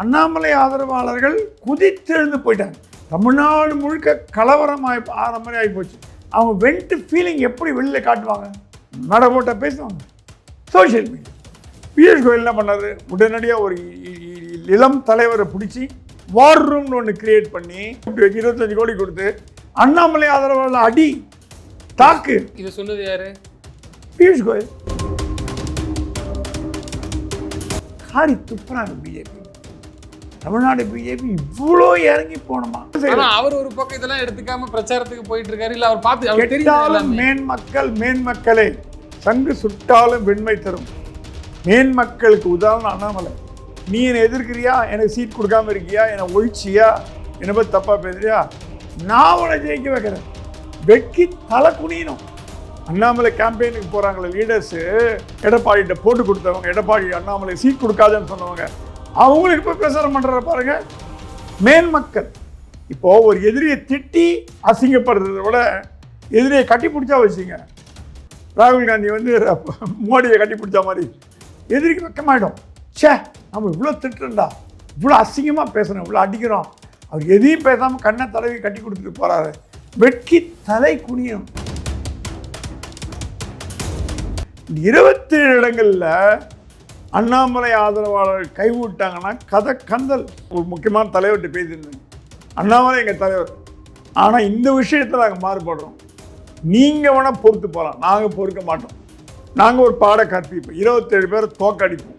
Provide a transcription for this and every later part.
அண்ணாமலை ஆதரவாளர்கள் குதித்தெழுந்து போயிட்டாங்க. தமிழ்நாடு முழுக்க கலவரமாய் ஆகிற மாதிரி ஆகிப்போச்சு. அவங்க வெண்ட் ஃபீலிங் எப்படி வெளியில் காட்டுவாங்க? நட போட்ட பேசுவாங்க சோஷியல் மீடியா. பியூஷ் கோயல் என்ன பண்ணார்? உடனடியாக ஒரு இளம் தலைவரை பிடிச்சி வார் ரூம்னு ஒன்று கிரியேட் பண்ணி 25 கோடி கொடுத்து அண்ணாமலை ஆதரவாளர் அடி தாக்கு. இதை சொன்னது யாரு? பியூஷ் கோயல். காரி துப்புறாங்க பிஜேபி. தமிழ்நாடு பிஜேபி இவ்வளோ இறங்கி போனோமா? அவர் ஒரு பக்கம் இதெல்லாம் எடுத்துக்காம பிரச்சாரத்துக்கு போயிட்டு இருக்காரு. இல்ல அவர் பார்த்து மேன்மக்களே சங்கு சுட்டாலும் வெண்மை தரும். மேன்மக்களுக்கு உதாரணம் அண்ணாமலை. நீ என்னை எதிர்க்கிறியா? எனக்கு சீட் கொடுக்காம இருக்கியா? என்னை ஒழிச்சியா? என்னை பற்றி தப்பா பேசுறியா? நான் உன்னை ஜெயிக்க வைக்கிறேன். வெட்கி தலை குனியணும். அண்ணாமலை கேம்பெயினுக்கு போகிறாங்களே லீடர்ஸு, எடப்பாடிகிட்ட போட்டு கொடுத்தவங்க, எடப்பாடி அண்ணாமலை சீட் கொடுக்காதுன்னு சொன்னவங்க, அவங்களுக்கு இப்போ பிரசாரம் பண்ணுற பாருங்க. மேன்மக்கள் இப்போ ஒரு எதிரியை திட்டி அசிங்கப்படுறத விட எதிரியை கட்டி பிடிச்சா வச்சுங்க. ராகுல் காந்தி வந்து மோடியை கட்டி பிடிச்ச மாதிரி எதிரிக்கு வெக்கமாயிடும். சே, நம்ம இவ்வளோ திட்டுறா, இவ்வளோ அசிங்கமாக பேசுகிறோம், இவ்வளோ அடிக்கிறோம், அவர் எதையும் பேசாமல் கண்ணை தடவி கட்டி கொடுத்துட்டு போகிறாரு. வெட்கி தலை குனியும். 27 இடங்களில் அண்ணாமலை ஆதரவாளர்கள் கைவிட்டாங்கன்னா கதை கந்தல். ஒரு முக்கியமான தலைவர்கிட்ட பேசியிருந்தேன். அண்ணாமலை எங்கள் தலைவர், ஆனால் இந்த விஷயத்தில் நாங்கள் மாறுபடுறோம். நீங்கள் வேணால் பொறுத்து போகலாம், நாங்கள் பொறுக்க மாட்டோம். நாங்கள் ஒரு பாட கற்பிப்போம், 27 பேரை தோக்கடிப்போம்.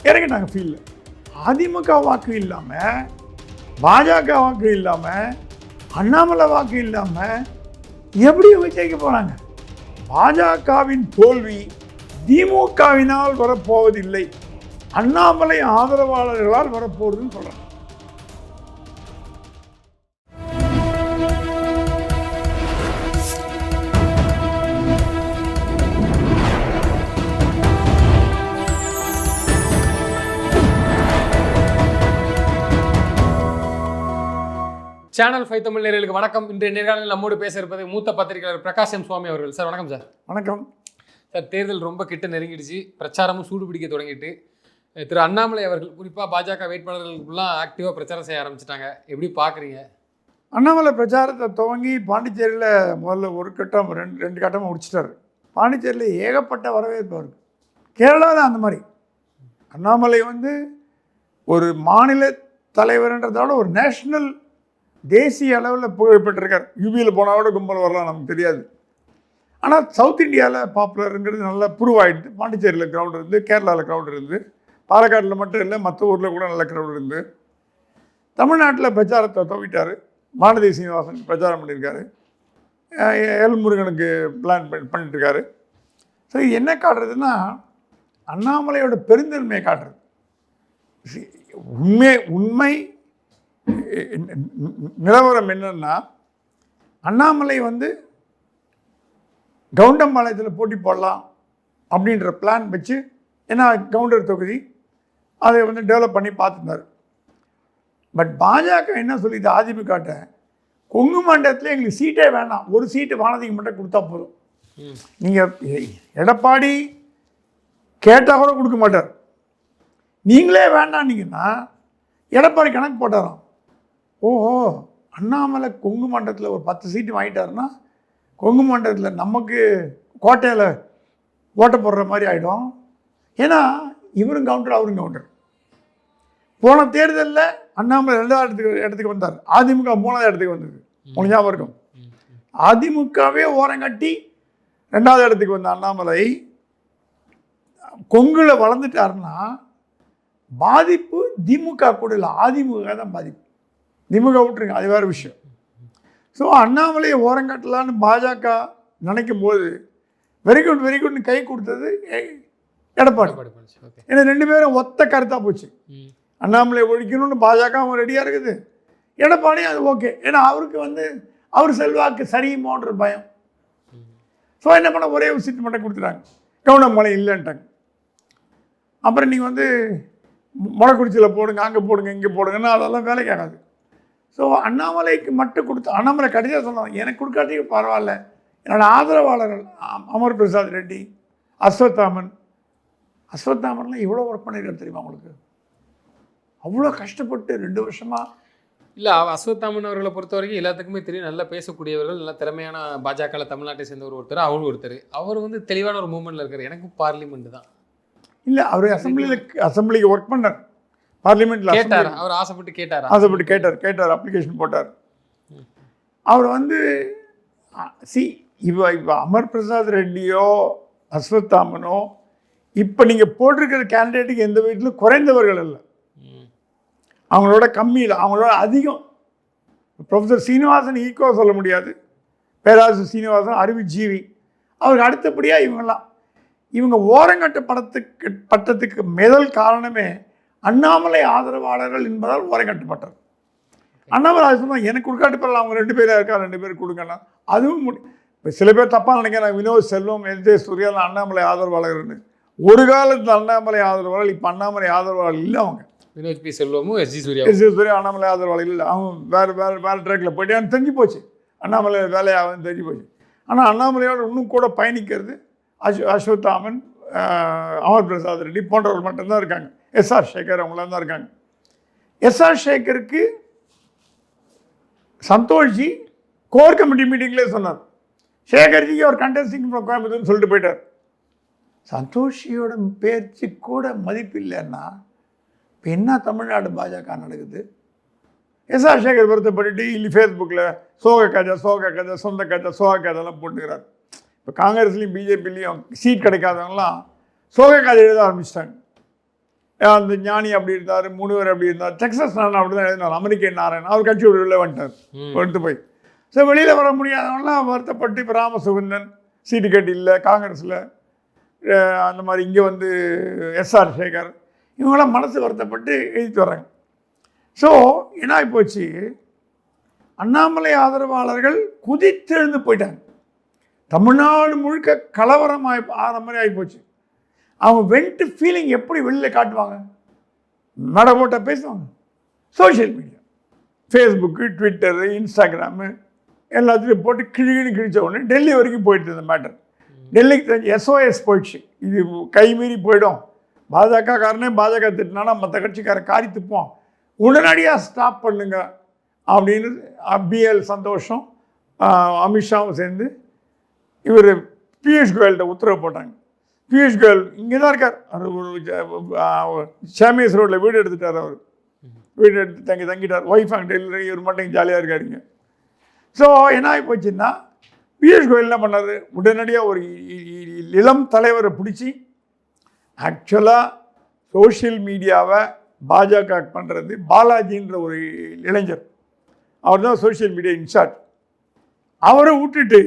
இறங்கி நாங்கள் ஃபீல்டில் அதிமுக வாக்கு இல்லாமல், பாஜக வாக்கு இல்லாமல், அண்ணாமலை வாக்கு இல்லாமல் எப்படி ஜெயிக்க போகிறாங்க? பாஜகவின் தோல்வி திமுகவினால் வரப்போவதில்லை, அண்ணாமலை ஆதரவாளர்களால் வரப்போகுதுன்னு சொல்றாங்க. சேனல் 5 தமிழ் நேயர்களுக்கு வணக்கம். இன்றைய நேர்காணலில் நம்மோடு பேச இருப்பது மூத்த பத்திரிகையாளர் பிரகாஷ் எம் சுவாமி அவர்கள். சார் வணக்கம். சார் வணக்கம். சார், தேர்தல் ரொம்ப கிட்ட நெருங்கிடுச்சு, பிரச்சாரமும் சூடு பிடிக்க தொடங்கிட்டு, திரு அண்ணாமலை அவர்கள் குறிப்பாக பாஜக வேட்பாளர்களுக்குலாம் ஆக்டிவாக பிரச்சாரம் செய்ய ஆரம்பிச்சிட்டாங்க. எப்படி பார்க்குறீங்க? அண்ணாமலை பிரச்சாரத்தை துவங்கி பாண்டிச்சேரியில் முதல்ல ஒரு கட்டம் ரெண்டு கட்டமாக முடிச்சிட்டாரு. பாண்டிச்சேரியில் ஏகப்பட்ட வரவேற்பு இருக்குது. கேரளாவில் அந்த மாதிரி அண்ணாமலை வந்து ஒரு மாநில தலைவர்ன்றதோட ஒரு நேஷ்னல் தேசிய அளவில் புகழ்பெற்றிருக்கார். யூபியில் போனால் கூட கும்பல் வரலாம், நமக்கு தெரியாது. ஆனால் சவுத் இந்தியாவில் பாப்புலருங்கிறது நல்லா ப்ரூவ் ஆகிடுது. பாண்டிச்சேரியில் க்ரௌட் இருந்து, கேரளாவில் க்ரௌட் இருந்து, பாலக்காட்டில் மட்டும் இல்லை மற்ற ஊரில் கூட நல்ல க்ரௌட் இருந்து. தமிழ்நாட்டில் பிரச்சாரத்தை துவக்கிட்டார். வானதி சீனிவாசன் பிரச்சாரம் பண்ணியிருக்காரு, எல்முருகனுக்கு பிளான் பண்ணிட்டுருக்காரு. ஸோ இது என்ன காட்டுறதுன்னா, அண்ணாமலையோட பெருந்தன்மையை காட்டுறது. உண்மை நிலவரம் என்னன்னா, அண்ணாமலை வந்து கவுண்டம்பாளையத்தில் போட்டி போடலாம் அப்படின்ற பிளான் வச்சு, ஏன்னா கவுண்டர் தொகுதி அதை வந்து டெவலப் பண்ணி பார்த்துருந்தார். பட் பாஜக என்ன சொல்லிது, அதிமுகட்ட கொங்கு மண்டலத்தில் எங்களுக்கு சீட்டே வேணாம், ஒரு சீட்டு வானதிக்கு மட்டும் கொடுத்தா போதும். நீங்கள் எடப்பாடி கேட்டால் கூட கொடுக்க மாட்டார், நீங்களே வேண்டான்னீங்கன்னா எடப்பாடி கணக்கு போட்டாராம். ஓஹோ, அண்ணாமலை கொங்கு மண்டலத்தில் ஒரு 10 சீட்டு வாங்கிட்டாருன்னா கொங்கு மண்டலத்தில் நமக்கு கோட்டையில் ஓட்ட போடுற மாதிரி ஆகிடும். ஏன்னா இவரும் கவுண்டர், அவரும் கவுண்டர். போன தேர்தலில் அண்ணாமலை 2வது இடத்துக்கு வந்தார், அதிமுக 3வது இடத்துக்கு வந்தது. உங்களுக்கு ஞாபகம் இருக்கும். அதிமுகவே ஓரங்கட்டி 2வது இடத்துக்கு வந்த அண்ணாமலை கொங்குல வளர்ந்துட்டாருன்னா பாதிப்பு திமுக கூட இல்லை, அதிமுக தான் பாதிப்பு. திமுக விட்டுருங்க, அது வேறு விஷயம். ஸோ அண்ணாமலையை ஓரங்கட்டலான்னு பாஜக நினைக்கும் போது வெரி குட்னு கை கொடுத்தது எடப்பாடி. ஏன்னா 2 பேரும் ஒத்த கருத்தாக போச்சு. அண்ணாமலை ஒழிக்கணும்னு பாஜகவும் ரெடியாக இருக்குது, எடப்பாடி அது ஓகே. ஏன்னா அவருக்கு வந்து அவர் செல்வாக்கு சரியுமோன்ற பயம். ஸோ என்ன பண்ண, ஒரே ஒரு சீட்டு மட்டும் கொடுத்துட்டாங்க, கவுண்டமலை இல்லைன்ட்டாங்க. அப்புறம் நீங்கள் வந்து மொளக்குறிச்சியில் போடுங்க, அங்கே போடுங்க, இங்கே போடுங்கன்னா அதெல்லாம் வேலைக்கு ஆகாது. ஸோ அண்ணாமலைக்கு மட்டும் கொடுத்து, அண்ணாமலை கடைசியாக சொன்னாங்க, எனக்கு கொடுக்காதீங்க பரவாயில்ல, என்னோடய ஆதரவாளர்கள் அமர் பிரசாத் ரெட்டி, அஸ்வத்தாமன்லாம் எவ்வளோ ஒர்க் பண்ணியிருக்காரு தெரியுமா உங்களுக்கு? அவ்வளோ கஷ்டப்பட்டு 2 வருஷமாக. இல்லை, அஸ்வத்தாமன் அவர்களை பொறுத்த வரைக்கும் எல்லாத்துக்குமே தெரியும், நல்லா பேசக்கூடியவர்கள், நல்லா திறமையான பாஜக தமிழ்நாட்டை சேர்ந்தவர் ஒருத்தர், அவரும் ஒருத்தர். அவர் வந்து தெளிவான ஒரு மூமெண்ட்டில் இருக்கார். எனக்கும் பார்லிமெண்ட் தான். இல்லை, அவர் அசம்பிளிக்கு ஒர்க் பண்ணார், பார்லிமெண்ட்டில் கேட்டார், அவர் ஆசைப்பட்டு கேட்டார் அப்ளிகேஷன் போட்டார். அவர் வந்து இப்போ அமர் பிரசாத் ரெட்டியோ அஸ்வத்தாமனோ இப்போ நீங்கள் போட்டிருக்கிற கேண்டிடேட்டுக்கு எந்த வீட்டிலும் குறைந்தவர்கள் இல்லை, அவங்களோட கம்மியில், அவங்களோட அதிகம். ப்ரொஃபஸர் சீனிவாசன் ஈக்குவலாக சொல்ல முடியாது, பேராசிரியர் சீனிவாசன் அறிவுஜீவி, அவருக்கு அடுத்தபடியாக இவங்க ஓரங்கட்டப்பட்டதுக்கு முதல் காரணமே அண்ணாமலை ஆதரவாளர்கள் என்பதால் ஓரங்கட்டப்பட்டார். அண்ணாமலை சொன்னால் எனக்கு கொடுக்காட்டு அவங்க 2 பேராக இருக்கா, 2 பேர் கொடுங்கன்னா அதுவும் இப்போ சில பேர் தப்பாக நினைக்கிறேன், வினோத் செல்வம், எல்ஜே சூர்யா அண்ணாமலை ஆதரவாளர்கள்னு. ஒரு காலத்தில் அண்ணாமலை ஆதரவாளர்கள், இப்போ அண்ணாமலை ஆதரவாளர்கள் இல்லை. அவங்க வினோத் பி செல்வமும் எஸ்ஜி சூர்யா அண்ணாமலை ஆதரவாளர்கள் இல்லை. அவங்க வேறு ட்ராக்கில் போயிட்டு தெரிஞ்சு போச்சு, அண்ணாமலை வேலையாகும் தெரிஞ்சு போச்சு. ஆனால் அண்ணாமலையோடு இன்னும் கூட பயணிக்கிறது அஸ்வத்தாமன், அமர் பிரசாத் ரெட்டி போன்றவர்கள் மட்டும்தான் இருக்காங்க. எஸ்ஆர் சேகர் அவங்களாம் தான் இருக்காங்க. எஸ்ஆர் சேகருக்கு சந்தோஷ்ஜி கோர் கமிட்டி மீட்டிங்லேயே சொன்னார், சேகர்ஜிக்கு ஒரு கண்டஸ்டிங் கோயம்புத்தூர்னு சொல்லிட்டு போயிட்டார். சந்தோஷியோட பேச்சு கூட மதிப்பு இல்லைன்னா இப்போ என்ன தமிழ்நாடு பாஜக நடக்குது? எஸ்ஆர் சேகர் வருத்தப்பட்டு இல்லை ஃபேஸ்புக்கில் சோக கதை சொந்த கதை சோக கதைலாம் போட்டுக்கிறார். இப்போ காங்கிரஸ்லேயும் பிஜேபிலையும் சீட் கிடைக்காதவங்களாம் சோக கதை எழுத ஆரம்பிச்சிட்டாங்க. அந்த ஞானி அப்படி இருந்தார், முனிவர் அப்படி இருந்தார், டெக்ஸஸ் நாராயணன் அப்படி தான் எழுதினார், அமெரிக்கன் நாராயணன். அவர் கட்சி உள்ளே வந்துட்டார், எடுத்து போய். ஸோ வெளியில் வர முடியாதவங்களாம் வருத்தப்பட்டு இப்போ ராமசுகந்தன் சீட்டு கட்டி இல்லை காங்கிரஸில், அந்த மாதிரி இங்கே வந்து எஸ்ஆர் சேகர் இவங்களாம் மனசு வருத்தப்பட்டு எழுதிட்டு வர்றாங்க. ஸோ என்ன ஆகிப்போச்சு, அண்ணாமலை ஆதரவாளர்கள் குதித்தெழுந்து போயிட்டாங்க. தமிழ்நாடு முழுக்க கலவரம் ஆகிற மாதிரி ஆகிப்போச்சு. அவங்க வென்ட்டு ஃபீலிங் எப்படி வெளியில் காட்டுவாங்க? மேடை போட்டால் பேசுவாங்க. Social media, Facebook, Twitter, Instagram எல்லாத்துலேயும் போட்டு கிழிச்ச உடனே டெல்லி வரைக்கும் போயிட்டு இந்த மேட்டர். டெல்லிக்கு தெரிஞ்சு SOS போயிடுச்சு, இது கைமீறி போயிடும், பாஜக காரனே பாஜக திட்டினானா மற்ற கட்சிக்காரன் காரி துப்போம், உடனடியாக ஸ்டாப் பண்ணுங்க அப்படின்னு பிஎல் சந்தோஷம் அமித்ஷாவும் சேர்ந்து இவர் பியூஷ் கோயல்கிட்ட உத்தரவு போட்டாங்க. பியூஷ் கோயல் இங்கே தான் இருக்கார், அவர் சாமியஸ் ரோட்டில் வீடு எடுத்துட்டார். அவர் வீடு எடுத்து தங்கிட்டார், ஒய்ஃப் அங்கே டெல்லியில், இவர் மட்டும் ஜாலியாக இருக்காருங்க. ஸோ என்ன ஆகி போச்சுன்னா, பியூஷ் கோயல் என்ன பண்ணார், உடனடியாக ஒரு இளம் தலைவரை பிடிச்சி ஆக்சுவலாக சோஷியல் மீடியாவை பாஜக பண்ணுறது பாலாஜின்ற ஒரு இளைஞர், அவர் தான் சோஷியல் மீடியா இன்சார்ஜ். அவரை விட்டுட்டு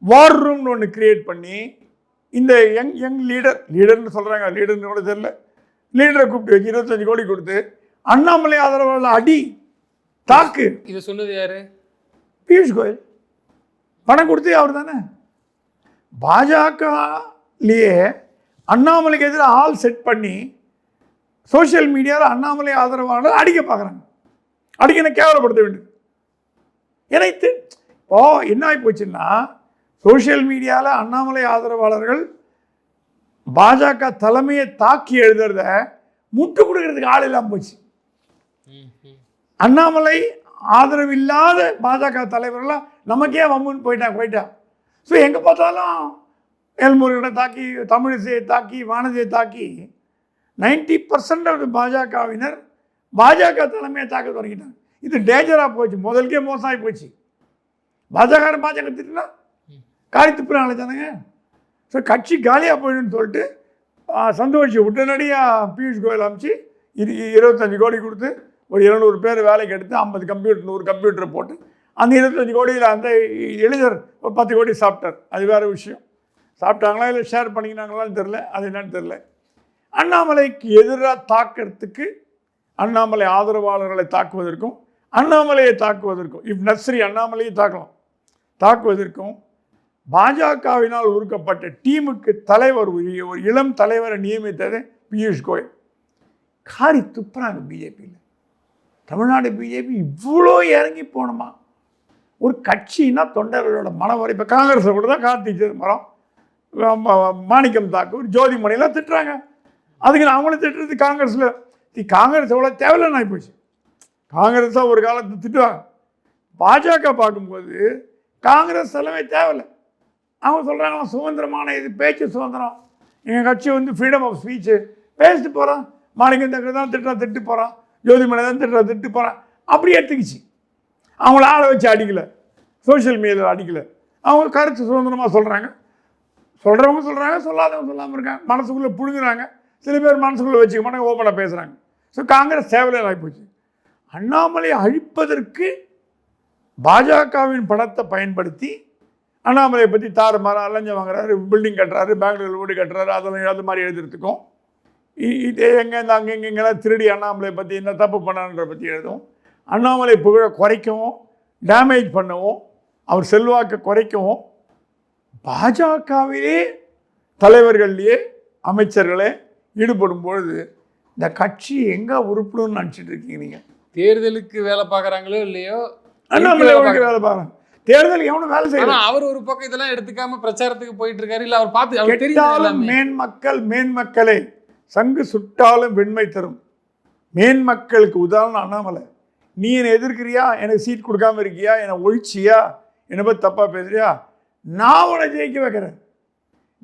வார் ரூம்னு ஒன்று கிரியேட் பண்ணி இந்த யங் லீடர்னு சொல்கிறாங்க, லீடர்னு கூட தெரியல, லீடரை கூப்பிட்டு வச்சு 25 கோடி கொடுத்து அண்ணாமலை ஆதரவாளர் அடி தாக்கு. இதை சொன்னது யாரு? பியூஷ் கோயல். பணம் கொடுத்து அவர் தானே. பாஜகலேயே அண்ணாமலைக்கு எதிராக ஆள் செட் பண்ணி சோஷியல் மீடியாவில் அண்ணாமலை ஆதரவாளர் அடிக்க பார்க்குறாங்க. அடிக்கணும், கேவலப்படுத்த வேண்டியது. எனக்கு என்ன ஆகி போச்சுன்னா, சோஷியல் மீடியாவில் அண்ணாமலை ஆதரவாளர்கள் பாஜக தலைமையை தாக்கி எழுதுறத முட்டு கொடுக்கறதுக்கு ஆள் இல்லாமல் போச்சு. அண்ணாமலை ஆதரவு இல்லாத பாஜக தலைவர்கள்லாம் நமக்கே வம்புன்னு போயிட்டான். ஸோ எங்கே பார்த்தாலும் எல்முருகனை தாக்கி, தமிழிசையை தாக்கி, வானதியை தாக்கி 90% ஆஃப் பாஜகவினர் பாஜக தலைமையை தாக்க தொடங்கிட்டாங்க. இது டேஞ்சராக போச்சு, முதல்கே மோசமாகி போச்சு. பாஜக திட்டுனா காரி துப்புறாங்களே தானுங்க. ஸோ கட்சி காலியாக போயிடுன்னு சொல்லிட்டு சந்தோஷி உடனடியாக பியூஷ் கோயல் அமைச்சு 25 கோடி கொடுத்து ஒரு 200 பேர் வேலைக்கு எடுத்து 50 கம்ப்யூட்டர் 100 கம்ப்யூட்டரை போட்டு அந்த 25 கோடியில் அந்த இளைஞர் ஒரு 10 கோடி சாப்பிட்டார். அது வேறு விஷயம். சாப்பிட்டாங்களா இல்லை ஷேர் பண்ணிக்கினாங்களான்னு தெரில, அது என்னன்னு தெரில. அண்ணாமலைக்கு எதிராக தாக்கிறதுக்கு, அண்ணாமலை ஆதரவாளர்களை தாக்குவதற்கும், அண்ணாமலையை தாக்குவதற்கும், இப் நஸ்ரி அண்ணாமலையை தாக்குவதற்கும் பாஜகவினால் உருக்கப்பட்ட டீமுக்கு தலைவர், ஒரு இளம் தலைவரை நியமித்தது பியூஷ் கோயல். காரி துப்புறாங்க பிஜேபியில். தமிழ்நாடு பிஜேபி இவ்வளோ இறங்கி போனோமா? ஒரு கட்சின்னா தொண்டர்களோட மனவரை. இப்போ காங்கிரஸில் கூட தான் கார்த்தி சிதம்பரம், மாணிக்கம் தாக்கூர், ஜோதிமணிலாம் திட்டுறாங்க. அதுக்கு அவங்களும் திட்டுறது காங்கிரஸில் காங்கிரஸ் எவ்வளோ தேவையில்லைன்னு ஆகிப்போச்சு. காங்கிரஸ் தான் ஒரு காலத்தை திட்டுவாங்க. பாஜக பார்க்கும்போது காங்கிரஸ் தலைமை தேவையில்லை. அவங்க சொல்கிறாங்களா சுதந்திரமான இது, பேச்சு சுதந்திரம், எங்கள் கட்சி வந்து ஃப்ரீடம் ஆஃப் ஸ்பீச்சு, பேசிட்டு போகிறான், மாணிக்கம் தங்கர் தான் திட்டு போகிறான், ஜோதிமணி தான் திட்டு போகிறான், அப்படி எடுத்துக்கிச்சு. அவங்கள ஆளை வச்சு அடிக்கலை, சோஷியல் மீடியாவில் அடிக்கலை. அவங்க கருத்து சுதந்திரமாக சொல்கிறாங்க. சொல்கிறவங்க சொல்கிறாங்க, சொல்லாதவங்க சொல்லாமல் இருக்காங்க. மனசுக்குள்ளே புழுங்குறாங்க. சில பேர் மனசுக்குள்ளே வச்சுக்க மாட்டாங்க, ஓப்பனாக பேசுகிறாங்க. ஸோ காங்கிரஸ் தேவையில்லை ஆகிப்போச்சு. அண்ணாமலையை அழிப்பதற்கு பாஜகவின் பணத்தை பயன்படுத்தி அண்ணாமலையை பற்றி தாறுமாற அலைஞ்ச வாங்குறாரு, பில்டிங் கட்டுறாரு, பெங்களூர் வீடு கட்டுறாரு, அதெல்லாம் அது மாதிரி எழுதுறதுக்கும், இதே எங்கேருந்து அங்கெங்கெல்லாம் திருடி அண்ணாமலையை பற்றி என்ன தப்பு பண்ணான்ற பற்றி எழுதும், அண்ணாமலை புகழை குறைக்கவும், டேமேஜ் பண்ணவும், அவர் செல்வாக்கை குறைக்கவும், பாஜகவிலே தலைவர்கள்லேயே அமைச்சர்களே ஈடுபடும் பொழுது இந்த கட்சி எங்கே உருப்பணும்னு நினச்சிட்டு இருக்கீங்க நீங்கள்? தேர்தலுக்கு வேலை பார்க்குறாங்களோ இல்லையோ, அண்ணாமலை வேலை பார்க்குறாங்க. தேர்தலுக்கு எவனும் வேலை செய்யணும். அவர் ஒரு பக்கம் இதெல்லாம் எடுத்துக்காம பிரச்சாரத்துக்கு போயிட்டு இருக்காரு. இல்லை அவர் பார்த்து கெட்டாலும் மேன்மக்களே சங்கு சுட்டாலும் வெண்மை தரும். மேன்மக்களுக்கு உதாரணம் அண்ணாமலை. நீ என்னை எதிர்க்கிறியா, எனக்கு சீட் கொடுக்காம இருக்கியா, என்னை ஒழிச்சியா, என்னை பற்றி தப்பாக பேசுறியா, நான் உன்னை ஜெயிக்க வைக்கிறேன்.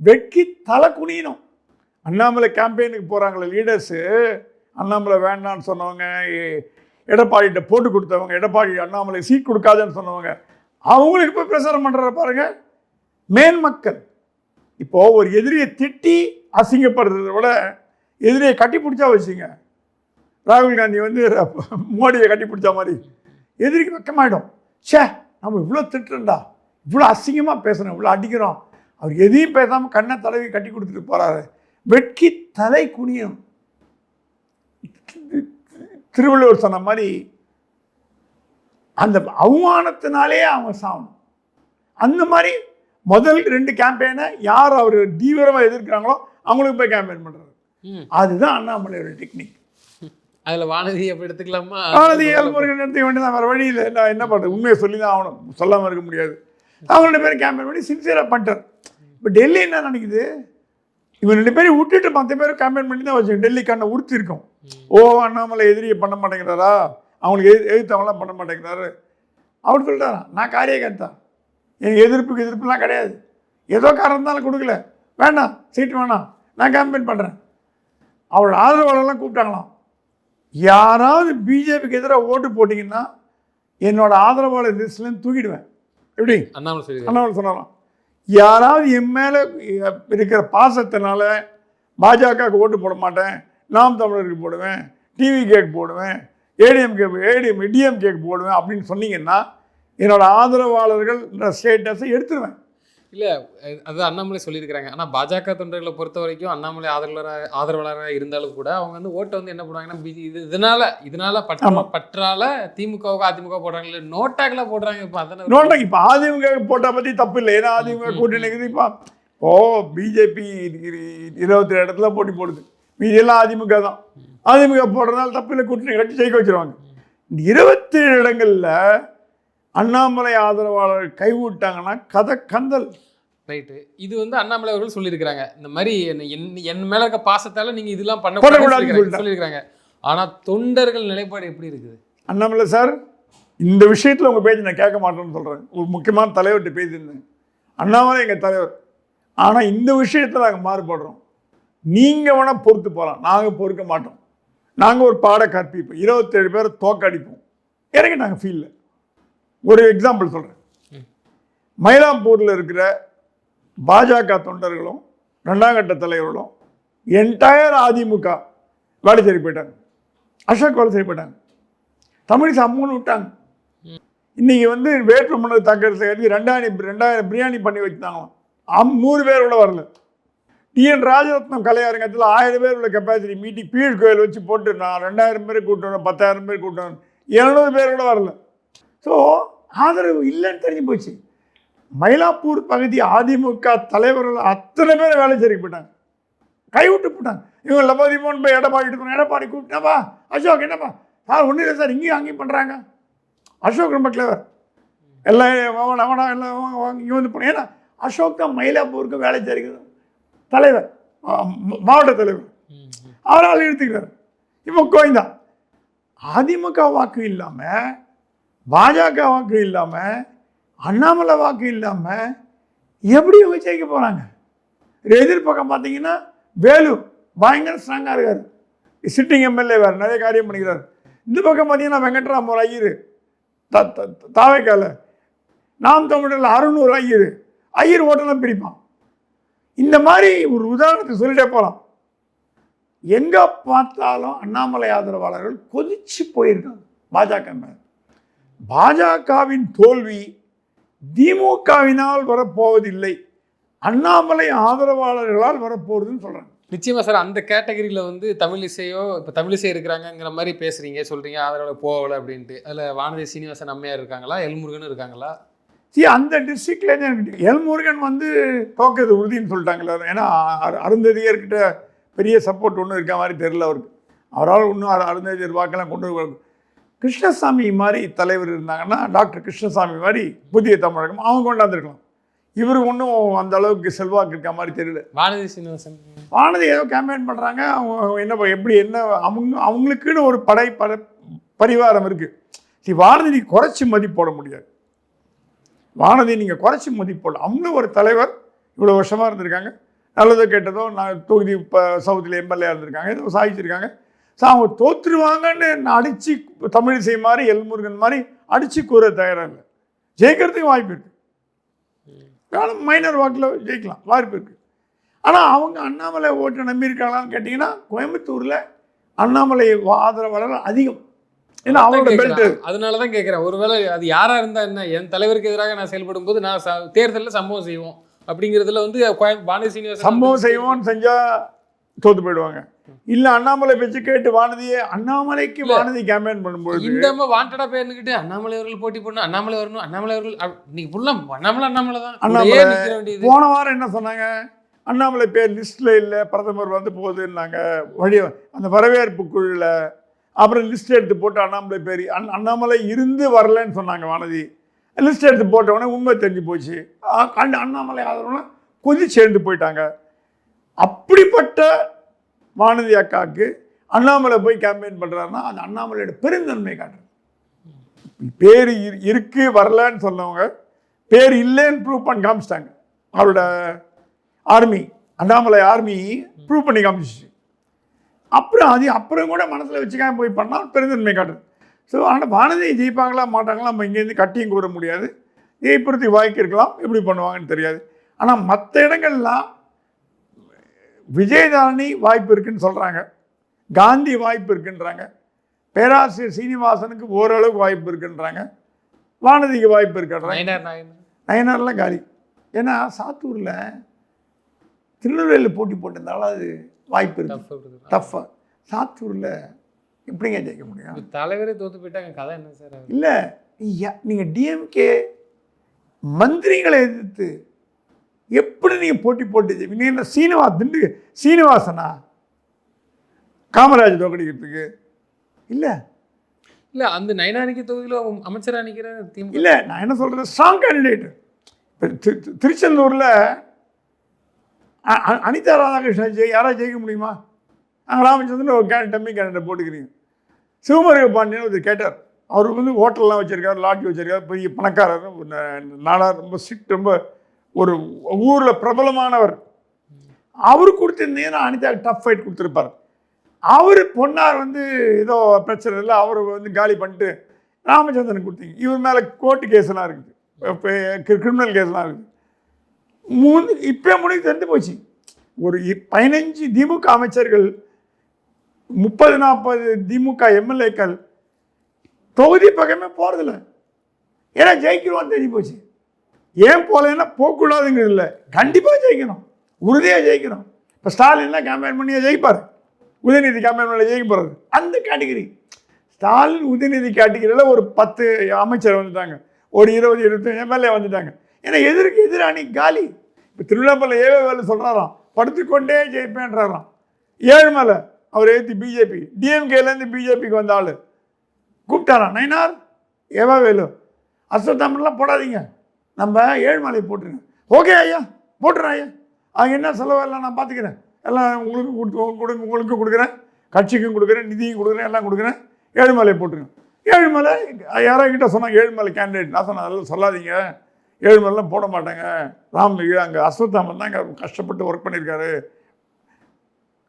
வெட்கி தலை குனியணும். அண்ணாமலை கேம்பெயினுக்கு போகிறாங்களே லீடர்ஸு, அண்ணாமலை வேண்டான்னு சொன்னவங்க, எடப்பாடிகிட்ட போட்டு கொடுத்தவங்க, எடப்பாடி அண்ணாமலை சீட் கொடுக்காதுன்னு சொன்னவங்க, அவங்களுக்கு போய் பிரச்சாரம் பண்ணுற பாருங்க மேன்மக்கள். இப்போது ஒரு எதிரியை திட்டி அசிங்கப்படுறத விட எதிரியை கட்டி பிடிச்சா வச்சுங்க. ராகுல் காந்தி வந்து மோடியை கட்டி பிடிச்ச மாதிரி எதிரிக்கு வெக்கமாயிடும். சே, நம்ம இவ்வளோ திட்டுறோம்டா, இவ்வளோ அசிங்கமாக பேசுகிறோம், இவ்வளோ அடிக்கிறோம், அவர் எதையும் பேசாமல் கண்ணை தடவி கட்டி கொடுத்துட்டு போகிறாரு. வெட்கி தலை குனியும். திருவள்ளுவர் சொன்ன மாதிரி அந்த அவமானத்தினாலே அவங்க சாகணும். அந்த மாதிரி முதல் 2 கேம்பெயினை யார் அவர் தீவிரமாக எதிர்க்கிறாங்களோ அவங்களுக்கு போய் கேம்பெயின் பண்ணுறாரு. அதுதான் அண்ணாமலையோட டெக்னிக். அதில் வானதி அப்படி எடுத்துக்கலாமா? வானதி ஏழ்முருகன் எடுத்துக்க வேண்டியதான், வேறு வழி இல்லை. நான் என்ன பண்ணுறது, உண்மையை சொல்லி தான் ஆகணும், சொல்லாமல் இருக்க முடியாது. அவங்க 2 பேரும் கேம்பெயின் பண்ணி சின்சியராக பண்ணிட்டார். இப்போ டெல்லி என்ன நினைக்குது, இவன் 2 பேரும் விட்டுட்டு 10 பேரும் கேம்பெயின் பண்ணி தான் வச்சுக்கோங்க. டெல்லி கண்ணை உறுத்தி இருக்கும். ஓ, அண்ணாமலை எதிரியை பண்ண மாட்டேங்கிறாரா, அவங்களுக்கு எதிர்த்தவங்களாம் பண்ண மாட்டேங்கிறாரு அவர் சொல்லிட்டாரா. நான் காரியகர்த்தா, எனக்கு எதிர்ப்புலாம் கிடையாது, ஏதோ காரணம் இருந்தாலும் கொடுக்கல, வேண்டாம் சீட்டு வேணாம், நான் கேம்பெயின் பண்ணுறேன். அவரோட ஆதரவாளர்லாம் கூப்பிட்டாங்களாம், யாராவது பிஜேபிக்கு எதிராக ஓட்டு போட்டிங்கன்னா என்னோட ஆதரவாளர் லிஸ்ட்லேருந்து தூக்கிடுவேன். எப்படி அண்ணாமலை சொன்னாலாம், யாராவது என் மேலே இருக்கிற பாசத்தினால பாஜகவுக்கு ஓட்டு போட மாட்டேன், நாம் தமிழருக்கு போடுவேன், டிவிகேக்கு போடுவேன், டிஎம்கேக்கு போடுவேன் அப்படின்னு சொன்னீங்கன்னா என்னோட ஆதரவாளர்கள் ஸ்டேட்டஸை எடுத்துருவேன். இல்லை, அது அண்ணாமலை சொல்லியிருக்கிறாங்க. ஆனால் பாஜக தொண்டர்களை பொறுத்த வரைக்கும் அண்ணாமலை ஆதரவாளராக இருந்தாலும் கூட அவங்க வந்து ஓட்டை வந்து என்ன பண்ணுவாங்கன்னா, இதனால பற்றால திமுகவுக்கு அதிமுக போடுறாங்க, நோட்டாக்கெல்லாம் போடுறாங்க. இப்போ அதான் நோட்டாக்கு இப்போ அதிமுக போட்டால் பற்றி தப்பு இல்லை, ஏன்னா அதிமுக கூட்டணி இப்போ பிஜேபி 27 இடத்துல போட்டி போடுது, மீதியெல்லாம் அதிமுக தான். அதிமுக போடுறதுனால தப்பு இல்லை, கூட்டணி கட்டி ஜெயிக்க வச்சுருவாங்க. இந்த 27 இடங்களில் அண்ணாமலை ஆதரவாளர் கைவிட்டாங்கன்னா கதை கந்தல். ரைட்டு. இது வந்து அண்ணாமலை அவர்கள் சொல்லியிருக்கிறாங்க, இந்த மாதிரி என் மேல இருக்க பாசத்தால நீங்க இதெல்லாம் பண்ணக்கூடாதுன்னு சொல்லியிருக்கிறாங்க. ஆனா தொண்டர்கள் நிலைப்பாடு எப்படி இருக்குது? அண்ணாமலை சார், இந்த விஷயத்தில் உங்கள் பேச்சு நான் கேட்க மாட்டேன்னு சொல்கிறேன். ஒரு முக்கியமான தலைவர்கிட்ட பேசியிருந்தேன். அண்ணாமலை எங்கள் தலைவர், ஆனால் இந்த விஷயத்தில் நாங்கள் மாறுபடுறோம். நீங்கள் வேணால் பொறுத்து போகலாம், நாங்கள் பொறுக்க மாட்டோம். நாங்கள் ஒரு பாட கற்பிப்போம், 27 பேரை தோக்கடிப்போம், இறங்கி நாங்கள் ஃபீல்டில். ஒரு எக்ஸாம்பிள் சொல்கிறேன். மயிலாப்பூரில் இருக்கிற பாஜக தொண்டர்களும் 2ஆம் கட்ட தலைவர்களும் என்டையர் அதிமுக வேலைச்சேரி போயிட்டாங்க, அசோக் வேலைச்சேரி போயிட்டாங்க, தமிழிசை அம்மூன்னு விட்டாங்க. இன்றைக்கி வந்து வேட்புமனு தாக்கல் செய்யறதுக்கு 2000 பிரியாணி பண்ணி வச்சுட்டாங்களாம். 100 பேர் கூட வரல. டிஎன் ராஜரத்னம் கலையரங்கத்தில் 1000 பேர் உள்ள கெப்பாசிட்டி மீட்டிங் பீழ் கோயில் வச்சு போட்டு நான் 2000 பேர் கூட்டணும், 10,000 பேர் கூட்டணும், 700 பேர் கூட வரல. ஸோ ஆதரவு இல்லைன்னு தெரிஞ்சு போச்சு. மயிலாப்பூர் பகுதி அதிமுக தலைவர்கள் அத்தனை பேரை வேலைச்சேரிக்கு போயிட்டாங்க, கைவிட்டு போட்டாங்க. இவங்க லபோதிமோன் போய் எடப்பாடி கூப்பிட்டாப்பா, அசோக் என்னப்பா சார் ஒன்றும் இல்லை சார், இங்கேயும் அங்கேயும் பண்ணுறாங்க. அசோக் ரொம்ப கிளவர், எல்லாம் எல்லாம் இங்கே வந்து போனேன். ஏன்னா அசோக் தான் மயிலாப்பூருக்கு வேலைச்சேரிக்கு தலைவர், மாவட்ட தலைவர், அவரால் இழுத்துக்கிறார். இப்போ கோயந்தா அதிமுக வாக்கு இல்லாமல், பாஜக வாக்கு இல்லாமல், அண்ணாமலை வாக்கு இல்லாமல் எப்படி இவங்க ஜெயிக்க போகிறாங்க? எதிர்பக்கம் பார்த்தீங்கன்னா வேலு பயங்கர ஸ்ட்ராங்காக இருக்கார், சிட்டிங் எம்எல்ஏ வேறு, நிறைய காரியம் பண்ணிக்கிறார். இந்த பக்கம் பார்த்தீங்கன்னா வெங்கட்ராம் ஒரு ஐயர் தாவைக்கால, நாம் தமிழரில் 600 ஐயர் ஓட்டெல்லாம் பிரிப்பான். இந்த மாதிரி ஒரு உதாரணத்தை சொல்லிட்டே போகலாம். எங்கே பார்த்தாலும் அண்ணாமலை ஆதரவாளர்கள் கொதிச்சு போயிருக்காங்க பாஜக மேல. பாஜகவின் தோல்வி திமுகவினால் வரப்போவதில்லை, அண்ணாமலை ஆதரவாளர்களால் வரப்போகுதுன்னு சொல்கிறாங்க. நிச்சயமா சார். அந்த கேட்டகரியில் வந்து தமிழிசையோ, இப்போ தமிழிசை இருக்கிறாங்கிற மாதிரி பேசுகிறீங்க, சொல்கிறீங்க ஆதரவாளர் போகலை அப்படின்ட்டு. அதில் வானதி சீனிவாசன் அம்மையார் இருக்காங்களா, எல்முருகன் இருக்காங்களா? அந்த டிஸ்ட்ரிக்ட்லேருந்து எல்முருகன் வந்து தோக்கிறது உறுதின்னு சொல்லிட்டாங்களே. ஏன்னா அருந்ததியர்கிட்ட பெரிய சப்போர்ட் ஒன்றும் இருக்க மாதிரி தெரியல அவருக்கு. அவரால் இன்னும் அருந்ததியர் வாக்கெல்லாம் கொண்டு வர. கிருஷ்ணசாமி மாதிரி தலைவர் இருந்தாங்கன்னா, டாக்டர் கிருஷ்ணசாமி மாதிரி புதிய தமிழகம் அவங்க கொண்டாந்துருக்கலாம். இவருக்கு ஒன்றும் அந்த அளவுக்கு செல்வாக்கு இருக்க மாதிரி தெரியல. வானதி சீனிவாசன், வானதி ஏதோ கேம்பெயின் பண்ணுறாங்க. அவங்க என்ன எப்படி என்ன அவங்களுக்குன்னு ஒரு பரிவாரம் இருக்குது. வானதி குறைச்சி மதிப்பு போட முடியாது. வானதி நீங்கள் குறைச்சி மதிப்பு போடல. அவங்களும் ஒரு தலைவர், இவ்வளோ வருஷமாக இருந்திருக்காங்க. நல்லதோ கேட்டதோ நான் தொகுதி இப்போ சவுத்தில் எம்எல்ஏ இருந்திருக்காங்க, ஏதோ சாதிச்சிருக்காங்க. ஸோ அவங்க தோற்றுருவாங்கன்னு அடித்து தமிழிசை மாதிரி எல்முருகன் மாதிரி அடித்து கூற தயாராக இல்லை. ஜெயிக்கிறதுக்கு வாய்ப்பு இருக்குது. காலம் மைனர் வாக்கில் ஜெயிக்கலாம், வாய்ப்பு இருக்குது. ஆனால் அவங்க அண்ணாமலை ஓட்டை நம்பியிருக்காங்களான்னு கேட்டிங்கன்னா, கோயம்புத்தூரில் அண்ணாமலை ஆதரவாளர் அதிகம். ஏன்னா அவங்களோட பெல்ட். அதனால தான் கேட்குறேன், ஒருவேளை அது யாராக இருந்தால் என்ன, என் தலைவருக்கு எதிராக நான் செயல்படும் போது நான் தேர்தலில் சம்பவம் செய்வோம் அப்படிங்கிறதுல வந்து வானதி சீனிவாசன் சம்பவம் செய்வோம்னு செஞ்சால் தோற்று போயிடுவாங்க. இல்லை அண்ணாமலை பேச்சு கேட்டு வானதியே அண்ணாமலைக்கு வானதி கேம்பெயின் பண்ணும்போது இந்த வாண்டடா பேர்னுக்கிட்டு அண்ணாமலை அவர்கள் போட்டி போடணும், அண்ணாமலை வரணும், அண்ணாமலை அவர்கள் இன்னைக்கு ஃபுல்லாக அண்ணாமலை தான். அண்ணாமலை போன வாரம் என்ன சொன்னாங்க, அண்ணாமலை பேர் லிஸ்ட்டில் இல்லை, பிரதமர் வந்து போகுதுன்னாங்க. வழி அந்த வரவேற்பு குழுவில் அப்புறம் லிஸ்ட் எடுத்து போட்டு அண்ணாமலை பேர் அண்ணாமலை இருந்து வரலன்னு சொன்னாங்க வானதி. லிஸ்ட் எடுத்து போட்டவொடனே உண்மை தெரிஞ்சு போச்சு. அண்ணாமலை ஆதரவுனா கொஞ்சம் சேர்ந்து போயிட்டாங்க. அப்படிப்பட்ட வானதி அக்காவுக்கு அண்ணாமலை போய் கேம்பெயின் பண்ணுறாருன்னா அது அண்ணாமலையோட பெருந்தன்மை காட்டுறது. பேர் இருக்கு வரலன்னு சொன்னவங்க பேர் இல்லைன்னு ப்ரூவ் பண்ணி காமிச்சிட்டாங்க. அவரோட ஆர்மி, அண்ணாமலை ஆர்மி ப்ரூவ் பண்ணி காமிச்சிச்சு. அப்புறம் கூட மனசில் வச்சுக்காம போய் பண்ணால் பெருந்தன்மை காட்டுது. ஸோ ஆனால் வானதியை ஜெயிப்பாங்களா மாட்டாங்களா நம்ம இங்கேருந்து கட்டியும் கூற முடியாது. ஜெயிப்புறதுக்கு வாய்க்கு இருக்கலாம், எப்படி பண்ணுவாங்கன்னு தெரியாது. ஆனால் மற்ற இடங்கள்லாம் விஜயதாரணி வாய்ப்பு இருக்குன்னு சொல்கிறாங்க, காந்தி வாய்ப்பு இருக்குன்றாங்க, பேராசிரியர் சீனிவாசனுக்கு ஓரளவுக்கு வாய்ப்பு இருக்குன்றாங்க, வானதிக்கு வாய்ப்பு இருக்குன்றாங்க. நயனார்லாம் காலி. ஏன்னா சாத்தூரில் திருநெல்வேலியில் போட்டி போட்டிருந்தாலும் அது வாய்ப்பு இருக்குது, டஃப்பாக. சாத்தூரில் எப்படிங்க ஜெயிக்க முடியும்? தலைவரே தோற்று போயிட்டாங்க, கதை என்ன சார்? இல்லை நீங்கள் டிஎம்கே மந்திரிகளை எதிர்த்து எப்படி நீங்கள் போட்டி போட்டு நீங்கள் சீனிவாசனா காமராஜ் தோக்கடிக்கிறதுக்கு? இல்லை இல்லை அந்த நயனானிக்கு தொகுதியில் அமைச்சராக நிற்கிற திமுக. இல்லை நான் என்ன சொல்கிறேன், ஸ்ட்ராங் கேண்டிடேட். இப்போ திருச்செந்தூரில் அனிதா ராதாகிருஷ்ணன் யாராவது ஜெயிக்க முடியுமா? அங்கே ராமச்சந்திரன் ஒரு டம்மி கேண்டிடேட் போட்டுக்கிறீங்க. சிவமுருக பாண்டியன் ஒரு கேட்டார், அவர் வந்து ஹோட்டல்லாம் வச்சுருக்காரு, லாட்ஜ் வச்சுருக்காரு, பெரிய பணக்காரர், நாடார், ரொம்ப ஸ்ட்ரிக்ட், ரொம்ப ஒரு ஊரில் பிரபலமானவர். அவர் கொடுத்துருந்தீங்கன்னா அனிதா டஃப் ஃபைட் கொடுத்துருப்பார். அவர் பொன்னார் வந்து ஏதோ பிரச்சனை இல்லை, அவர் வந்து காலி பண்ணிட்டு ராமச்சந்திரன் கொடுத்தீங்க. இவர் மேலே கோர்ட்டு கேஸ்லாம் இருக்குது, இப்போ கிரிமினல் கேஸ்லாம் இருக்குது. இப்போ முடிவு தெரிந்து போச்சு. ஒரு 15 திமுக அமைச்சர்கள், 30-40 திமுக எம்எல்ஏக்கள் தொகுதி பக்கமே போகிறதில்ல. ஏன்னா ஜெயிக்கிறோம் தெரிஞ்சு போச்சு. ஏன் போகலன்னா போகக்கூடாதுங்கிறது இல்லை, கண்டிப்பாக ஜெயிக்கணும், உறுதியாக ஜெயிக்கணும். இப்போ ஸ்டாலின்லாம் கேம்பெயின் பண்ணியே ஜெயிப்பார், உதயநிதி கேம்பெயின் பண்ணி ஜெயிக்க போகிறது. அந்த கேட்டகிரி ஸ்டாலின் உதயநிதி கேட்டகிரியில் ஒரு 10 அமைச்சர் வந்துட்டாங்க, ஒரு 20-25 எம்எல்ஏ வந்துட்டாங்க. ஏன்னா எதிராணி காலி. இப்போ திருவிழாப்பள்ளி ஏவேவேலு சொல்கிறாராம், படுத்துக்கொண்டே ஜெயிப்பேன்றாராம். ஏழ்மலை அவர் ஏற்றி பிஜேபி, டிஎம்கேலேருந்து பிஜேபிக்கு வந்த ஆள் கூப்பிட்டாராம், நயனார் ஏவேவேலு அஸ்வத்தாமன்லாம் போடாதீங்க, நம்ம ஏழ்மலை போட்டுருங்க. ஓகே ஐயா போட்டுறேன் ஐயா, அவங்க என்ன செலவெல்லாம் நான் பார்த்துக்கிறேன், எல்லாம் உங்களுக்கு கொடுக்குறேன், கட்சிக்கும் கொடுக்குறேன், நிதியும் கொடுக்குறேன், எல்லாம் கொடுக்குறேன், ஏழுமலை போட்டுருங்க. ஏழுமலை யாராகிட்ட சொன்னாங்க ஏழுமலை கேண்டிடேட், நான் சொன்னேன் அதெல்லாம் சொல்லாதீங்க, ஏழுமலைலாம் போட மாட்டாங்க, அங்கே அஸ்வத்தாமன் தான் இங்கே கஷ்டப்பட்டு ஒர்க் பண்ணியிருக்காரு.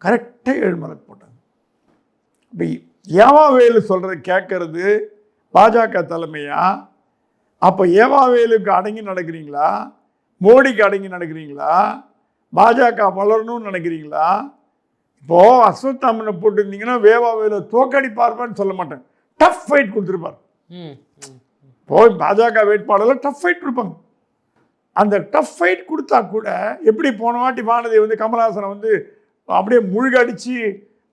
கரெக்டாக ஏழுமலை போட்டாங்க. இப்போ ஏவாவேலு சொல்கிறத கேட்கறது பாஜக தலைமையா? அப்போ ஏவாவேலுக்கு அடங்கி நடக்கிறீங்களா, மோடிக்கு அடங்கி நடக்கிறீங்களா, பாஜக வளரணும்னு நினைக்கிறீங்களா? இப்போது அஸ்வத்தாமனை போட்டுருந்தீங்கன்னா வேவாவேலு தோக்கடிப்பார்ப்பான்னு சொல்ல மாட்டேன், டஃப் ஃபைட் கொடுத்துருப்பார். இப்போது பாஜக வேட்பாளர்கள் டஃப் ஃபைட் கொடுப்பாங்க. அந்த டஃப் ஃபைட் கொடுத்தா கூட எப்படி போன வாட்டி வானதி வந்து கமல்ஹாசனை வந்து அப்படியே முழுகடிச்சு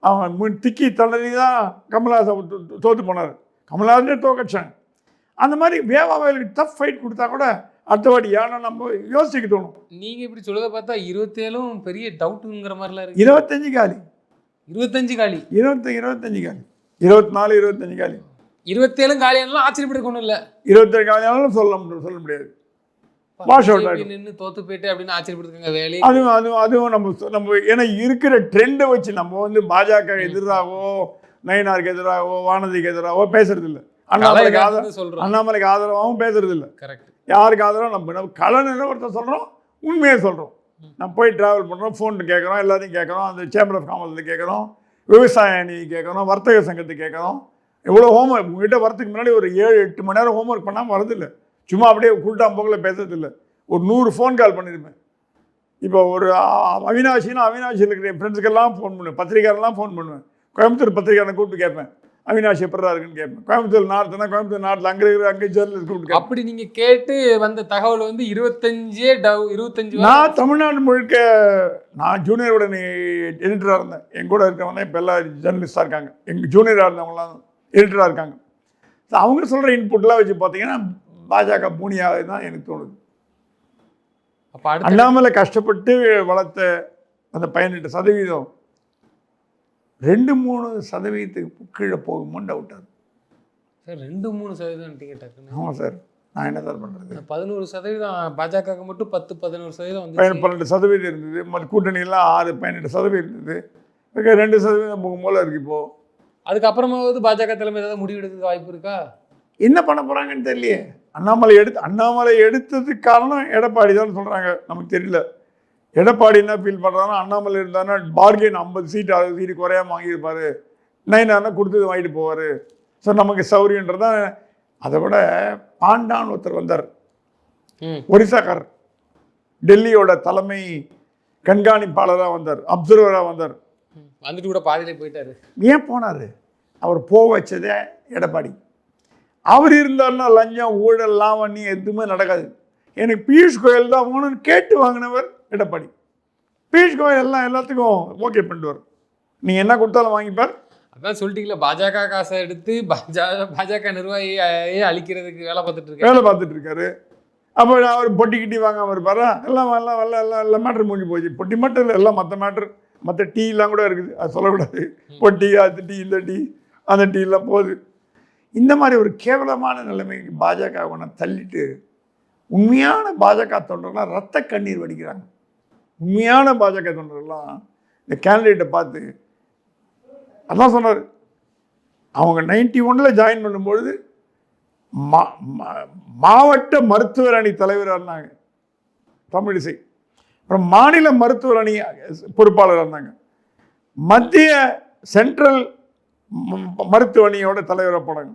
அவன் திக்கி தள்ளி தான் கமல்ஹாசன் தோற்று போனார். கமல்ஹாசனே தோக்கடிச்சாங்க. அந்த மாதிரி வேவாவேலுக்கு டஃப் ஃபைட் கொடுத்தா கூட அடுத்த வாட்டி ஏன்னா நம்ம யோசிக்க தோணும். நீங்கள் இப்படி சொல்றதை பார்த்தா 27 பெரிய டவுட்டுங்கிற மாதிரிலாம் இருக்கு. 25 காலி, 25 காலி, 25 காலி, 24, 25 காலி, 27 காலியானாலும் ஆச்சரியப்படுறதுக்கு ஒன்றும் இல்லை. 27 காலியானாலும் சொல்ல முடியாது. வாஷ் அவுட் ஆகிடும். நின்று தோத்து போயிட்டு அப்படின்னு ஆச்சரியப்படுத்துங்க வேலையை. அதுவும் நம்ம ஏன்னா இருக்கிற ட்ரெண்டை வச்சு நம்ம வந்து பாஜக எதிராகவோ நயினாருக்கு எதிராகவோ வானதிக்கு எதிராகவோ பேசுறது இல்லை. அண்ணாமலைக்கு ஆதரவாகவும் பேசுறது இல்லை. கரெக்ட். யாருக்கு ஆதரவு நம்ம கள நிலவரத்தை சொல்கிறோம், உண்மையை சொல்கிறோம். நம்ம போய் ட்ராவல் பண்ணுறோம், ஃபோன் கேட்குறோம், எல்லாத்தையும் கேட்குறோம், அந்த சேம்பர் ஆஃப் காமர்ஸில் கேட்குறோம், விவசாய அணி கேட்குறோம், வர்த்தக சங்கத்துக்கு கேட்குறோம். எவ்வளோ ஹோம்ஒர்க் உங்கள்கிட்ட வரதுக்கு முன்னாடி ஒரு 7-8 மணி நேரம் ஹோம்ஒர்க் பண்ணாமல் வரதில்லை. சும்மா அப்படியே கூட்டாம் போக்கில் பேசுறதில்லை. ஒரு 100 ஃபோன் கால் பண்ணியிருப்பேன். இப்போ ஒரு அவினாஷியில் இருக்கிற என் ஃப்ரெண்ட்ஸுக்கெல்லாம் ஃபோன் பண்ணுவேன், பத்திரிக்கையாரெல்லாம் ஃபோன் பண்ணுவேன். கோயம்புத்தூர் பத்திரிக்கையாரை கூப்பிட்டு கேட்பேன், அவினாஷ் எப்படா இருக்குன்னு கேட்பேன். கோயம்புத்தூர் நார்த்துனா கோயம்புத்தூர் நாட்டில் அங்கே ஜேர்னலிஸ்ட் கூப்பிட்டு அப்படி நீங்கள் கேட்டு வந்த தகவல் வந்து 25 நான் தமிழ்நாடு முழுக்க நான் ஜூனியரோட எடிட்டராக இருந்தேன். என் கூட இருக்கிறவங்க இப்போ எல்லாம் ஜேர்னலிஸ்டாக இருக்காங்க. எங்கள் ஜூனியராக இருந்தவங்களாம் எடிட்டராக இருக்காங்க. ஸோ அவங்க சொல்கிற இன்புட்லாம் வச்சு பார்த்தீங்கன்னா பாஜக பூனியாக தான் எனக்கு தோணுது. அப்போ அண்ணாமலை கஷ்டப்பட்டு வளர்த்த அந்த 18% 2-3% கீழே போகுமோன்னு டவுட்டாக சார். 2-3% டிக்கெட். ஆமாம் சார், நான் என்ன சார் பண்ணுறது? 11% பாஜக மட்டும் 10-11% வந்து 12% இருந்தது. மற்ற கூட்டணியெல்லாம் 6-18% இருந்தது. 2% போகும் போல இருக்குது இப்போது. அதுக்கப்புறமாவது பாஜக தலைமை ஏதாவது முடிவு எடுக்க வாய்ப்பு இருக்கா? என்ன பண்ண போகிறாங்கன்னு தெரியலையே. அண்ணாமலை எடுத்ததுக்கு காரணம் எடப்பாடி தான் சொல்கிறாங்க, நமக்கு தெரியல. எடப்பாடி என்ன ஃபீல் பண்ணுறாங்கன்னா அண்ணாமலை இருந்தாருன்னா பார்கெயின் 50 சீட் 60 சீட்டு குறையாமல் வாங்கியிருப்பார், நைனானா கொடுத்தது வாங்கிட்டு போவார். ஸோ நமக்கு சௌரியன்றதான். அதை விட பாண்டான்னு ஒருத்தர் வந்தார், ஒரிசாக்காரர், டெல்லியோட தலைமை கண்காணிப்பாளராக வந்தார், அப்சர்வராக வந்தார். வந்துட்டு கூட பாதியிலே போயிட்டார். ஏன் போனார்? அவர் போக வச்சதே எடப்பாடி. அவர் இருந்தாருன்னா லஞ்சம் ஊழல் லாவண்யம் எதுவுமே நடக்காது. எனக்கு பியூஷ் கோயல் தான் வேணும்னு கேட்டு வாங்கினவர் எடப்பாடி. பியூஷ் கோயல் எல்லாத்துக்கும் ஓகே பண்ணிடுவார், நீங்கள் என்ன கொடுத்தாலும் வாங்கிப்பார். அதான் சொல்லிட்டீங்களா, பாஜக காசை எடுத்து பாஜக நிர்வாகியை அழிக்கிறதுக்கு வேலை பார்த்துட்டு இருக்காரு. அப்போ அவர் பொட்டி கிட்டி வாங்காமல் இருப்பாரா? எல்லாம் மேட்ரு முடிஞ்சு போச்சு. பொட்டி மட்டும் இல்லை, எல்லாம் மற்ற மேட்ரு, மற்ற டீலாம் கூட இருக்குது, அது சொல்லக்கூடாது. பொட்டி, அது டீ, இந்த டீ, அந்த டீலாம் போகுது. இந்த மாதிரி ஒரு கேவலமான நிலைமைக்கு பாஜக தள்ளிட்டு உண்மையான பாஜக தொண்டர்கள்லாம் ரத்த கண்ணீர் வடிக்கிறாங்க. உண்மையான பாஜக தொண்டர்கள்லாம் இந்த கேண்டிடேட்டை பார்த்து அதான் சொன்னார். அவங்க 91 ஜாயின் பண்ணும்பொழுது மாவட்ட மருத்துவர் அணி தலைவராக இருந்தாங்க தமிழிசை. அப்புறம் மாநில மருத்துவர் அணி பொறுப்பாளராக இருந்தாங்க. மத்திய சென்ட்ரல் மருத்துவ அணியோட தலைவராக போனாங்க,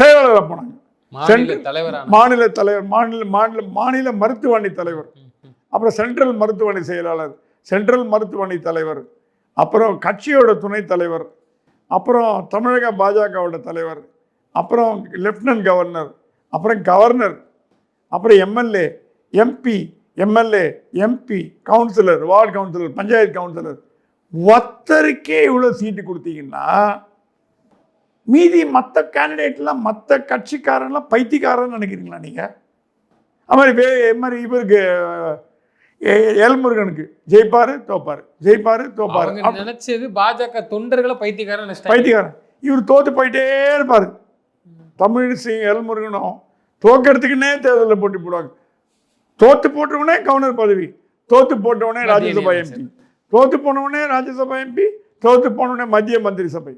செயலாளராக போனாங்க. மாநில தலைவர், மாநில மருத்துவ அணி தலைவர், அப்புறம் சென்ட்ரல் மருத்துவ அணி செயலாளர், சென்ட்ரல் மருத்துவ அணி தலைவர், அப்புறம் கட்சியோட துணைத் தலைவர், அப்புறம் தமிழக பாஜகவோட தலைவர், அப்புறம் லெப்டினன்ட் கவர்னர், அப்புறம் கவர்னர், அப்புறம் MLA, MP, MLA, MP, councillor, ward councillor, panchayat councillor. ஒருத்தருக்கே இவ்வளோ சீட்டு கொடுத்தீங்கன்னா மீதி மற்ற கேண்டிடேட்லாம் மற்ற கட்சிக்காரன்லாம் பைத்தியக்காரன்னு நினைக்கிறீங்களா நீங்கள்? அது மாதிரி இவருக்கு எல்முருகனுக்கு ஜெயிப்பாரு தோப்பாரு நினைச்சது பாஜக தொண்டர்களை பைத்தியக்காரன். இவர் தோத்து போயிட்டே இருப்பார். தமிழிசை எல்முருகனும் தோக்கிறதுக்குன்னே தேர்தலில் போட்டி போடுவாங்க. தோத்து போட்டவனே கவர்னர் பதவி, தோத்து போட்டவனே ராஜ்யசபா எம்பி, தோத்து போனவனே ராஜ்யசபா எம்பி, தோற்று போனோடனே மத்திய மந்திரி சபை.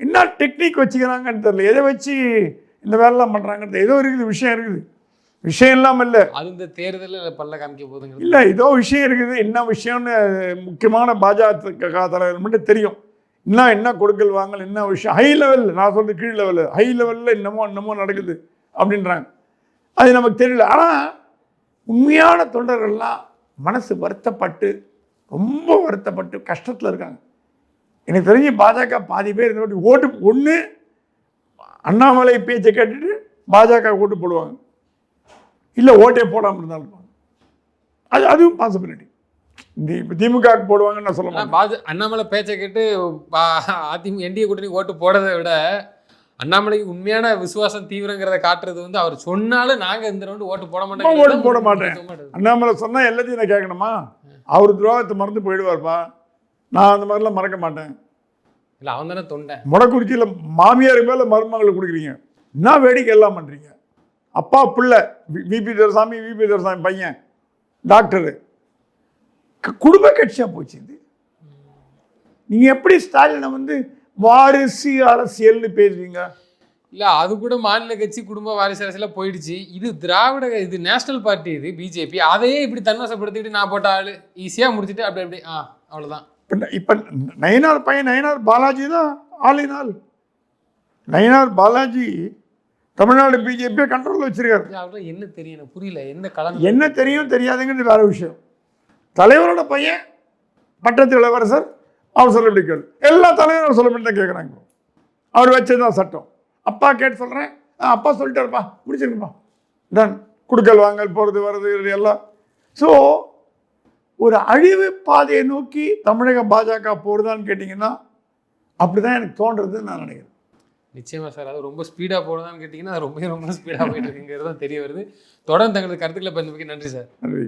என்ன டெக்னிக் வச்சுக்கிறாங்கன்னு தெரியல, எதை வச்சு இந்த வேலைலாம் பண்ணுறாங்கன்னு. ஏதோ இருக்குது, விஷயம் இருக்குது, விஷயம் இல்லாமல் இல்லை. அது இந்த தேர்தலில் பல்ல காமிக்க போதுங்க இல்லை, ஏதோ விஷயம் இருக்குது. என்ன விஷயம்னு முக்கியமான பாஜக தலைவர் மட்டும் தெரியும். என்ன கொடுக்கல் வாங்கல், என்ன விஷயம், ஹை லெவலில், நான் சொல்கிறது கீழ் லெவலில், ஹை லெவலில் என்னமோ நடக்குது அப்படின்றாங்க. அது நமக்கு தெரியல. ஆனால் உண்மையான தொண்டர்கள்லாம் மனசு வருத்தப்பட்டு, ரொம்ப வருத்தப்பட்டு கஷ்டத்தில் இருக்காங்க. எனக்கு தெரிஞ்சு பாஜக பாதி பேர் இந்த வாட்டி ஓட்டு, ஒன்று அண்ணாமலை பேச்சை கேட்டுட்டு பாஜக ஓட்டு போடுவாங்க, இல்லை ஓட்டே போடாமல் இருந்தாலும் அதுவும் பாசிபிலிட்டி. இப்போ திமுக போடுவாங்கன்னு நான் சொல்ல மாட்டேன். அண்ணாமலை பேச்சை கேட்டு என்டிஏ கூட்டணி ஓட்டு போடுறதை விட அண்ணாமலைக்கு உண்மையான விசுவாசம் தீவிரங்கிறத காட்டுறது வந்து அவர் சொன்னாலும் நாங்கள் இந்த ரவுண்டு ஓட்டு போட மாட்டோம், ஓட்டு போட மாட்டேன். அண்ணாமலை சொன்னால் எல்லாத்தையும் நான் கேட்கணுமா? அவர் துரோகத்தை மறந்து போயிடுவார்ப்பா. நான் அந்த மாதிரிலாம் மறக்க மாட்டேன். இல்லை, அவன் தானே தொண்டை. முடக்குறிச்சியில் மாமியார் மேலே மருமகளை கொடுக்குறீங்க, என்ன வேடிக்கை எல்லாம் பண்ணுறீங்க? அப்பா பிள்ளை விபி துரைசாமி பையன் டாக்டரு, குடும்ப கட்சியாக போச்சு இது. நீங்கள் எப்படி ஸ்டாலினை வந்து வாரிசு அரசியல்னு பேசுவீங்க? இல்லை, அது கூட மாநில கட்சி குடும்ப வாரிசு அரசியலாக போயிடுச்சு. இது திராவிட, இது நேஷனல் பார்ட்டி, இது பிஜேபி. அதையே இப்படி தன்வசப்படுத்திக்கிட்டு நான் போட்ட ஆள் ஈஸியாக முடிச்சுட்டு அப்படி அவ்வளோதான். இப்போ நயினார் பையன் நயினார் பாலாஜி தான் ஆளினால். நயினார் பாலாஜி தமிழ்நாடு பிஜேபியை கண்ட்ரோலில் வச்சிருக்காரு. அவருக்கு என்ன தெரியும், எனக்கு புரியல. எந்த கலந்து என்ன தெரியும் தெரியாதுங்கிறது வேற விஷயம். தலைவரோட பையன் பட்டத்து இளவரசர், அவர் சொல்லப்படி எல்லா தலைவரும் சொல்லப்படி தான் கேட்குறாங்க. அவர் வச்சதுதான் சட்டம். அப்பா கேட்டு சொல்கிறேன், அப்பா சொல்லிட்டாருப்பா, முடிச்சிருக்குப்பா, டன், குடுக்கல் வாங்கல் போகிறது வர்றது எல்லாம். ஸோ ஒரு அழிவு பாதையை நோக்கி தமிழக பாஜக போகிறதான்னு கேட்டிங்கன்னா அப்படி தான் எனக்கு தோன்றதுன்னு நான் நினைக்கிறேன். நிச்சயமாக சார், அது ரொம்ப ஸ்பீடாக போகிறதான்னு கேட்டிங்கன்னா அது ரொம்ப ஸ்பீடாக போயிட்டு இருக்குங்கிறது தான் தெரிய வருது. தொடர்ந்து தங்களது கருத்துக்களை பகிர்ந்தமைக்கு நன்றி சார். நன்றி.